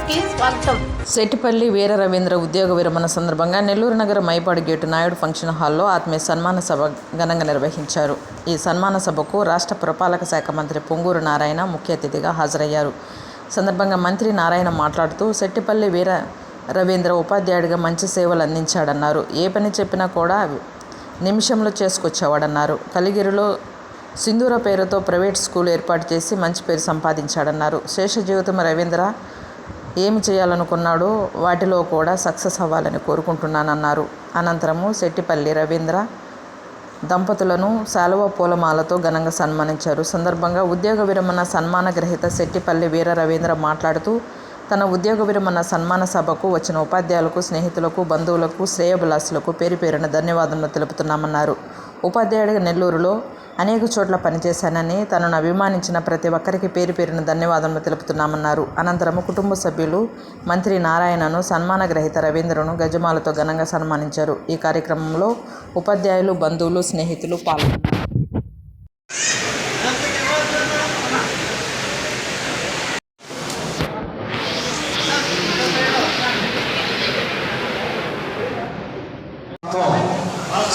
కి స్వాగతం. సెట్టిపల్లి వీర రవీంద్ర ఉద్యోగ విరమణ సందర్భంగా నెల్లూరు నగర మైపాడు గేటు నాయుడు ఫంక్షన్ హాల్లో ఆత్మీయ సన్మాన సభ ఘనంగా నిర్వహించారు. ఈ సన్మాన సభకు రాష్ట్ర పురపాలక శాఖ మంత్రి పొంగూరు నారాయణ ముఖ్య అతిథిగా హాజరయ్యారు. సందర్భంగా మంత్రి నారాయణ మాట్లాడుతూ సెట్టిపల్లి వీర రవీంద్ర ఉపాధ్యాయుడిగా మంచి సేవలు అందించాడన్నారు. ఏ పని చెప్పినా కూడా నిమిషంలో చేసుకొచ్చేవాడన్నారు. కలిగిరిలో సింధూర పేరుతో ప్రైవేట్ స్కూల్ ఏర్పాటు చేసి మంచి పేరు సంపాదించాడన్నారు. శేష జీవితం రవీంద్ర ఏమి చేయాలనుకున్నాడో వాటిలో కూడా సక్సెస్ అవ్వాలని కోరుకుంటున్నానన్నారు. అనంతరము సెట్టిపల్లి రవీంద్ర దంపతులను శాలువ పూలమాలతో ఘనంగా సన్మానించారు. సందర్భంగా ఉద్యోగ విరమణ సన్మాన గ్రహీత సెట్టిపల్లి వీర రవీంద్ర మాట్లాడుతూ తన ఉద్యోగ విరమణ సన్మాన సభకు వచ్చిన ఉపాధ్యాయులకు, స్నేహితులకు, బంధువులకు, శ్రేయోభిలాషులకు పేరు పేరున ధన్యవాదాలు తెలుపుతున్నామన్నారు. ఉపాధ్యాయుడిగా నెల్లూరులో అనేక చోట్ల పనిచేశానని, తనను అభిమానించిన ప్రతి ఒక్కరికి పేరు పేరున ధన్యవాదాలు తెలుపుతున్నామన్నారు. అనంతరం కుటుంబ సభ్యులు మంత్రి నారాయణను, సన్మాన గ్రహీత రవీంద్రను గజమాలతో ఘనంగా సన్మానించారు. ఈ కార్యక్రమంలో ఉపాధ్యాయులు, బంధువులు, స్నేహితులు పాల్గొన్నారు.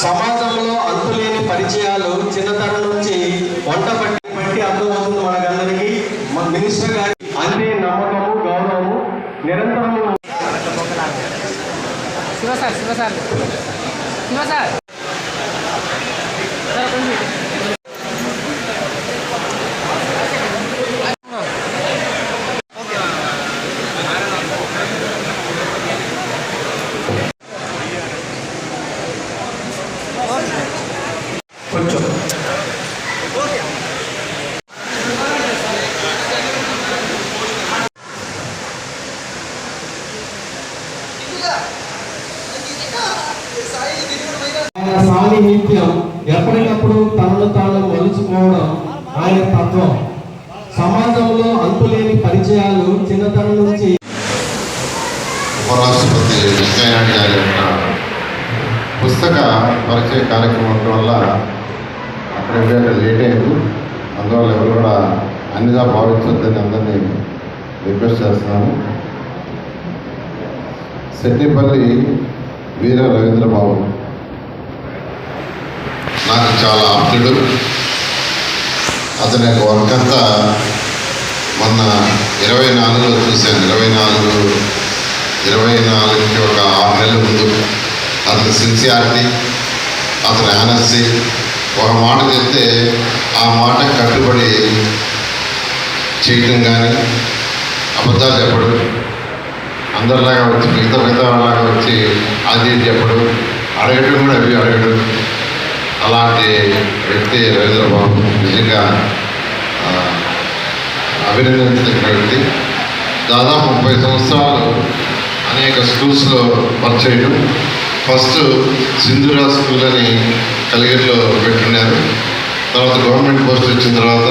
సమాజంలో అంతులేని పరిచయాలు చిన్నతనం నుంచి వంట బట్టి అర్థమవుతుంది మనకందరికీ. మినిస్టర్ గారి అంతే నమ్మకము, గౌరవము నిరంతరము. కొంచెం సాన్నిహిత్యం, ఎప్పటికప్పుడు తనను తాను మలుచుకోవడం ఆయన తత్వం. సమాజంలో అంతులేని పరిచయాలు చిన్నతనం నుంచి. ఉపరాష్ట్రపతి వెంకయ్యనాయుడు గారి యొక్క పుస్తక పరిచయ కార్యక్రమం వల్ల అక్కడ లేట్ అయింది. అందువల్ల ఎవరు కూడా అన్నిగా భావించొద్దని అందరినీ రిక్వెస్ట్ చేస్తున్నాను. సెట్టిపల్లి వీర రవీంద్ర బాబు నాకు చాలా ఆప్తుడు. అతని యొక్క వర్క్ అంతా మొన్న 24లో చూశాను. 24కి ఒక 6 నెలల ముందు అతని సిన్సియారిటీ, అతని ఆనెస్టీ, ఒక మాట చెప్తే ఆ మాట కట్టుబడి చేయటం కానీ, అబద్ధాలు చెప్పడు, అందరిలాగా వచ్చి మిగతా వాళ్ళలాగా వచ్చి అది చెప్పడు, అడగడం కూడా అవి అడగడు. అలాంటి వ్యక్తి రవీంద్ర బాబు నిజంగా అభినందించిన వ్యక్తి. దాదాపు 30 సంవత్సరాలు అనేక స్కూల్స్లో పరిచయం. ఫస్ట్ సింధూర స్కూల్ అని కలిగిరిలో పెట్టున్నారు. తర్వాత గవర్నమెంట్ పోస్ట్ వచ్చిన తర్వాత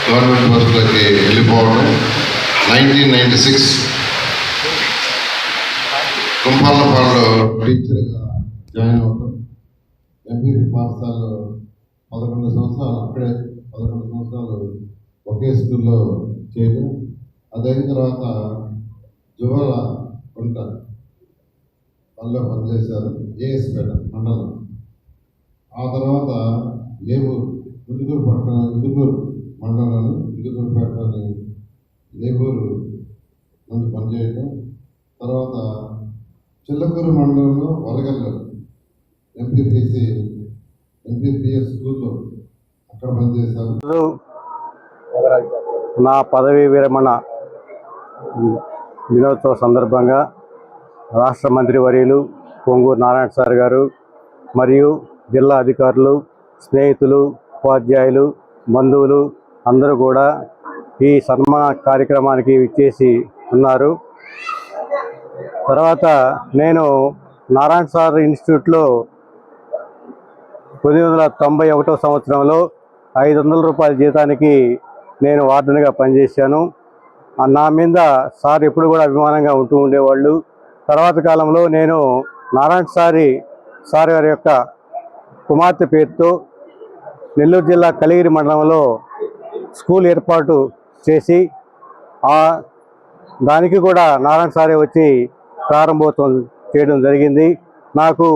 గవర్నమెంట్ పోస్టులోకి వెళ్ళిపోవడం. 1996 కుంపాలపాడులో టీచర్గా జాయిన్ అవ్వడం. ఎంపీపీ పాఠశాలలో 11 సంవత్సరాలు, అక్కడే 11 సంవత్సరాలు ఒకే స్కూల్లో చేయడం. అదైన తర్వాత జువల కొంట పనిలో పనిచేశారు, ఏఎస్పేట మండలం. ఆ తర్వాత లేబూరు, ఇందుకూరు మండలంలోని ఇందుకూరుపేటలోని లేబూరు నుండి పనిచేయడం. తర్వాత చిల్లకూరు మండలంలో వరగల్లో ఎంపీపీఎస్ స్కూల్లో అక్కడ పనిచేశారు. నా పదవీ విరమణ దినోత్సవ సందర్భంగా రాష్ట్ర మంత్రివర్యులు పొంగూరు నారాయణ సార్ గారు మరియు జిల్లా అధికారులు, స్నేహితులు, ఉపాధ్యాయులు, బంధువులు అందరూ కూడా ఈ సన్మాన కార్యక్రమానికి విచ్చేసి ఉన్నారు. తర్వాత నేను నారాయణ సార్ ఇన్స్టిట్యూట్లో 1991 సంవత్సరంలో 500 రూపాయల జీతానికి నేను వార్డెన్గా పనిచేశాను. నా మీద సార్ ఎప్పుడు కూడా అభిమానంగా ఉంటూ ఉండేవాళ్ళు. తర్వాత కాలంలో నేను నారాయణ సార్ గారి యొక్క కుమార్తె పేరుతో నెల్లూరు జిల్లా కలిగిరి మండలంలో స్కూల్ ఏర్పాటు చేసి ఆ దానికి కూడా నారాయణ సారే వచ్చి ప్రారంభోత్సవం చేయడం జరిగింది. నాకు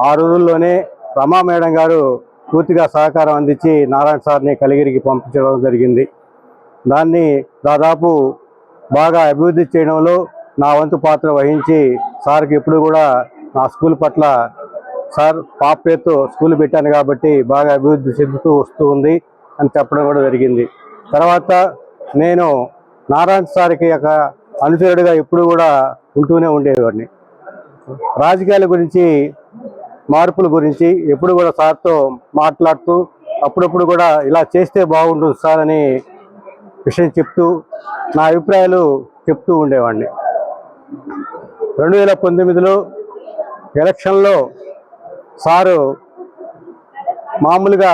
ఆ రోజుల్లోనే రమా మేడం గారు పూర్తిగా సహకారం అందించి నారాయణ సార్ని కలిగిరికి పంపించడం జరిగింది. దాన్ని దాదాపు బాగా అభివృద్ధి చేయడంలో నా వంతు పాత్ర వహించి సార్కి ఎప్పుడు కూడా నా స్కూల్ పట్ల, సార్ పాప పేరుతో స్కూల్ పెట్టాను కాబట్టి బాగా అభివృద్ధి చెందుతూ వస్తూ ఉంది అని చెప్పడం కూడా జరిగింది. తర్వాత నేను నారాయణ సార్కి ఒక అనుచరుడిగా ఎప్పుడు కూడా ఉంటూనే ఉండేవాడిని. రాజకీయాల గురించి, మార్పుల గురించి ఎప్పుడు కూడా సార్తో మాట్లాడుతూ అప్పుడప్పుడు కూడా ఇలా చేస్తే బాగుంటుంది సార్ అని విషయం చెప్తూ నా అభిప్రాయాలు చెప్తూ ఉండేవాడిని. 2019లో ఎలక్షన్లో సారు మామూలుగా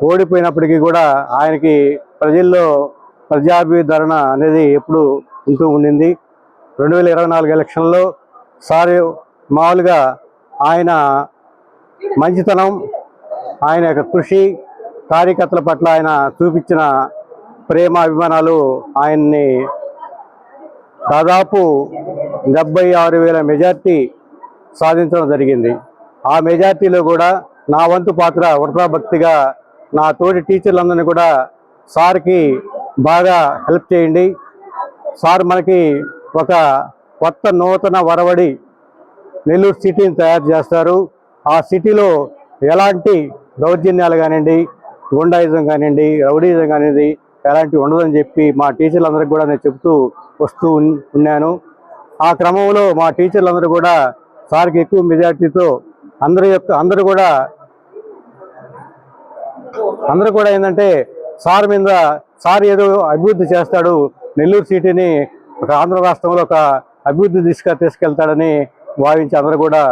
ఓడిపోయినప్పటికీ కూడా ఆయనకి ప్రజల్లో ప్రజాభిధరణ అనేది ఎప్పుడు ఉంటూ ఉండింది. 2024 ఎలక్షన్లో సారు మామూలుగా ఆయన మంచితనం, ఆయన యొక్క కృషి, కార్యకర్తల పట్ల ఆయన చూపించిన ప్రేమ, అభిమానాలు ఆయన్ని దాదాపు 76,000 మెజార్టీ సాధించడం జరిగింది. ఆ మెజార్టీలో కూడా నా వంతు పాత్ర వృధాభక్తిగా నా తోటి టీచర్లందరినీ కూడా సార్కి బాగా హెల్ప్ చేయండి, సార్ మనకి ఒక కొత్త నూతన వరవడి నెల్లూరు సిటీని తయారు చేస్తారు, ఆ సిటీలో ఎలాంటి దౌర్జన్యాలు కానివ్వండి, గుండాయిజం కానివ్వండి, రౌడీజం కానివ్వండి ఎలాంటివి ఉండదని చెప్పి మా టీచర్లందరికీ కూడా నేను చెప్తూ వస్తూ ఉన్నాను. ఆ క్రమంలో మా టీచర్లందరూ కూడా సార్కి ఎక్కువ మెజార్టీతో అందరూ కూడా ఏంటంటే సార్ మీద, సార్ ఏదో అభివృద్ధి చేస్తాడు, నెల్లూరు సిటీని ఒక ఆంధ్ర రాష్ట్రంలో ఒక అభివృద్ధి దిశగా తీసుకెళ్తాడని భావించి అందరూ కూడా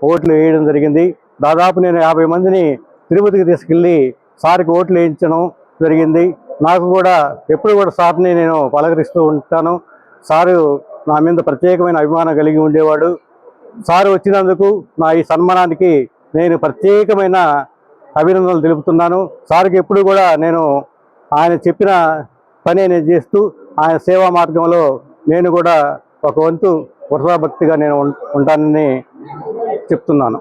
ఓట్లు వేయడం జరిగింది. దాదాపు నేను 50 మందిని తిరుపతికి తీసుకెళ్ళి సార్కి ఓట్లు వేయించడం జరిగింది. నాకు కూడా ఎప్పుడు కూడా సార్ని నేను పలకరిస్తూ ఉంటాను. సారు నా మీద ప్రత్యేకమైన అభిమానం కలిగి ఉండేవాడు. సారు వచ్చినందుకు నా ఈ సన్మానానికి నేను ప్రత్యేకమైన అభినందనలు తెలుపుతున్నాను. సార్కి ఎప్పుడు కూడా నేను ఆయన చెప్పిన పని నేను చేస్తూ ఆయన సేవా మార్గంలో నేను కూడా ఒక వంతు వృధాభక్తిగా నేను ఉంటానని చెప్తున్నాను.